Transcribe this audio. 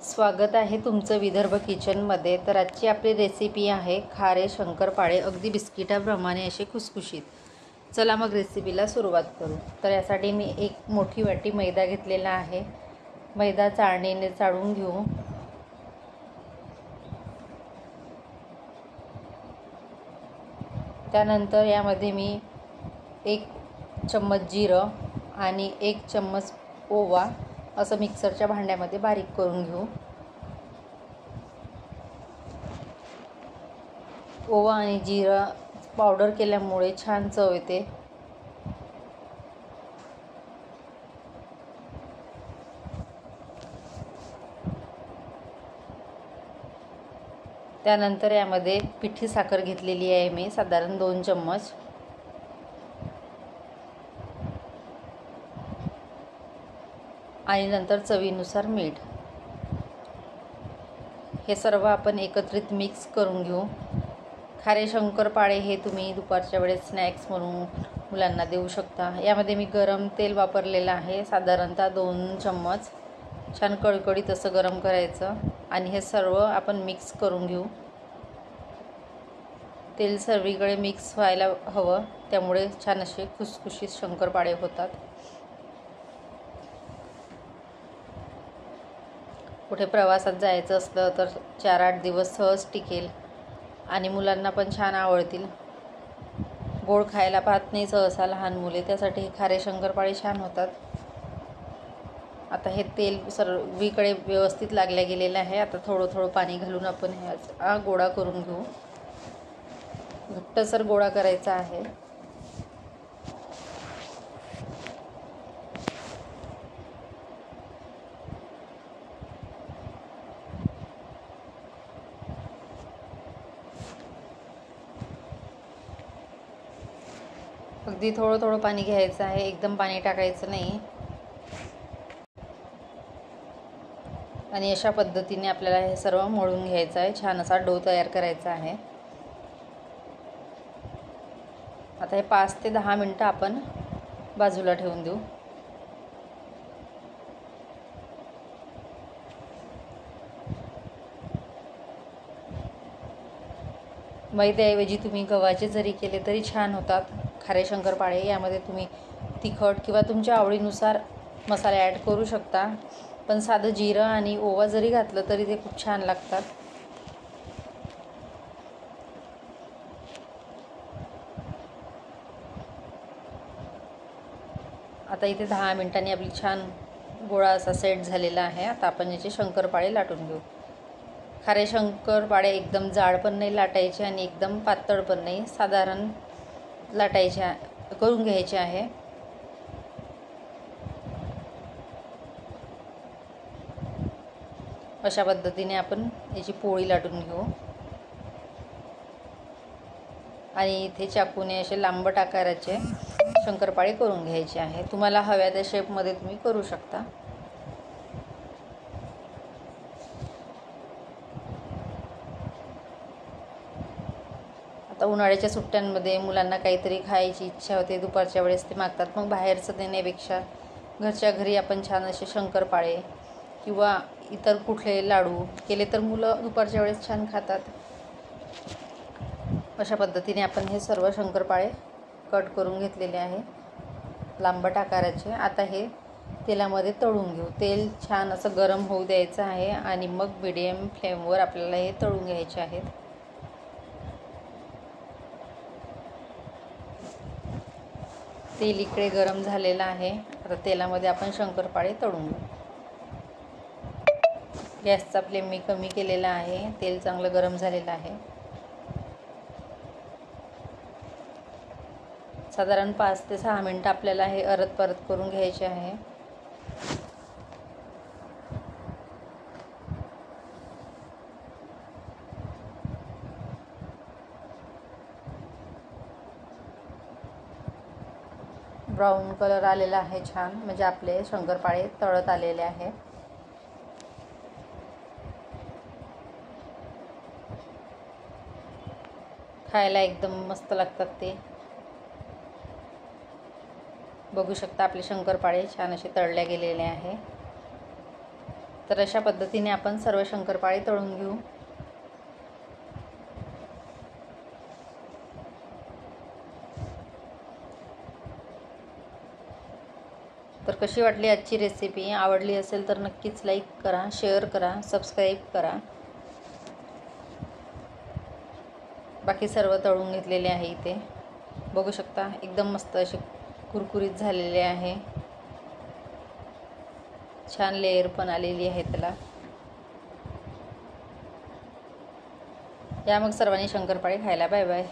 स्वागत आहे तुमचं विदर्भ किचनमध्ये। तर आजची आपली रेसिपी आहे खारे शंकरपाळे, अगदी बिस्किटाप्रमाणे असे खुसखुशीत। चला मग रेसिपीला सुरुवात करू। तर यासाठी मी एक मोठी वाटी मैदा घेतलेला आहे। मैदा चाळणीने चाळून घेऊ। त्यानंतर यामध्ये मी 1 चम्मच जिरं आणि 1 चम्मच ओवा असं मिक्सरच्या भांड्यामध्ये बारीक करून घेऊ। ओवा आणि जिरा पावडर केल्यामुळे छान चव येते। त्यानंतर यामध्ये पिठी साखर घेतलेली आहे मी, साधारण 2 चम्मच। आणि नंतर चवीनुसार मीठ। हे सर्व आपण एकत्रित मिक्स करून घेऊ। खारे शंकरपाळे हे तुम्ही दुपारच्या वेळेस स्नॅक्स म्हणून मुलांना देऊ शकता। यामध्ये मी गरम तेल वापरलेलं आहे, साधारणतः 2 चम्मच। छान कळकळीत असं गरम करायचं आणि हे सर्व आपण मिक्स करून घेऊ। तेल सर्वीकडे मिक्स व्हायला हवं, त्यामुळे छान असे खुसखुशीत शंकरपाळे होतात। कुठे प्रवासात जायचं असलं तर 4-8 दिवस सहज टिकेल आणि मुलांना पण छान आवडतील। गोड खायला पाहत नाही सहसा लहान मुले, त्यासाठी हे खारे शंकरपाळे छान होतात। आता हे तेल सर्वीकडे व्यवस्थित लागल्या गेलेलं आहे। आता थोडं थोडं पाणी घालून आपण ह्याचा गोळा करून घेऊ। घट्टसर गोळा करायचा आहे। अगदी थोडं थोडं पाणी घ्यायचं आहे, एकदम पाणी टाकायचं नाही। आणि अशा पद्धतीने आपल्याला हे सर्व मळून घ्यायचं आहे। छान असा डो तयार करायचा आहे। आता हे 5 ते 10 मिनटं आपण बाजूला ठेवून देऊ। मैद्याऐवजी तुम्ही गव्हाचे जरी केले तरी छान होतात खारे शंकरपाळे। यामध्ये तुम्ही तिखट किंवा तुमच्या आवडीनुसार मसाले ॲड करू शकता, पण साधं जिरं आणि ओवा जरी घातलं तरी ते खूप छान लागतात। आता इथे 10 मिनिटांनी आपली छान गोळा असा सेट झालेला आहे। आता आपण याचे शंकरपाळे लाटून घेऊ। खारे शंकरपाळे एकदम जाड पण नाही लाटायचे आणि एकदम पातळ पण नाही, साधारण लाटायचे करून घ्यायचे आहे। अशा पद्धतीने आपण याची पोळी लाटून घेऊ आणि इथे चाकूने असे लांबट आकाराचे शंकरपाळे करून घ्यायचे आहे। तुम्हाला हव्या त्या शेपमध्ये तुम्ही करू शकता। आता उन्हाळ्याच्या सुट्ट्यांमध्ये मुलांना काहीतरी खायची इच्छा होते, दुपारच्या वेळेस ते मागतात। मग बाहेरचं देण्यापेक्षा घरच्या घरी आपण छान असे शंकरपाळे किंवा इतर कुठले लाडू केले तर मुलं दुपारच्या वेळेस छान खातात। अशा पद्धतीने आपण हे सर्व शंकरपाळे कट करून घेतलेले आहे लांबट आकाराचे। आता हे तेलामध्ये तळून घेऊ। तेल छान असं गरम होऊ द्यायचं आहे आणि मग मीडियम फ्लेमवर आपल्याला हे तळून घ्यायचे आहेत। तेल इकडे गरम झालेलं आहे। आता तेलामध्ये आपण शंकरपाळे तळून घेऊ। गॅसचा फ्लेम मी कमी केलेला आहे। तेल चांगलं गरम झालेलं आहे। साधारण 5 ते 6 मिनिटं आपल्याला हे अरत परत करून घ्यायचे आहे। ब्राऊन कलर आलेला आहे छान, म्हणजे आपले शंकरपाळे तळत आलेले आहे। खायला एकदम मस्त लागतात ते। बघू शकता आपले शंकरपाळे छान असे तळले गेलेले आहे। तर अशा पद्धतीने आपण सर्व शंकरपाळे तळून घेऊ. तर कशी वाटली आजची रेसिपी? आवडली असेल तर नक्कीच लाईक करा, शेअर करा, सबस्क्राईब करा. बाकी सर्व तळून घेतलेले आहे. इथे बघू शकता एकदम मस्त असे कुरकुरीत झालेले आहे. छान लेअर पण आलेली आहे त्याला. या मग सर्वांनी शंकरपाळे खायला. Bye bye.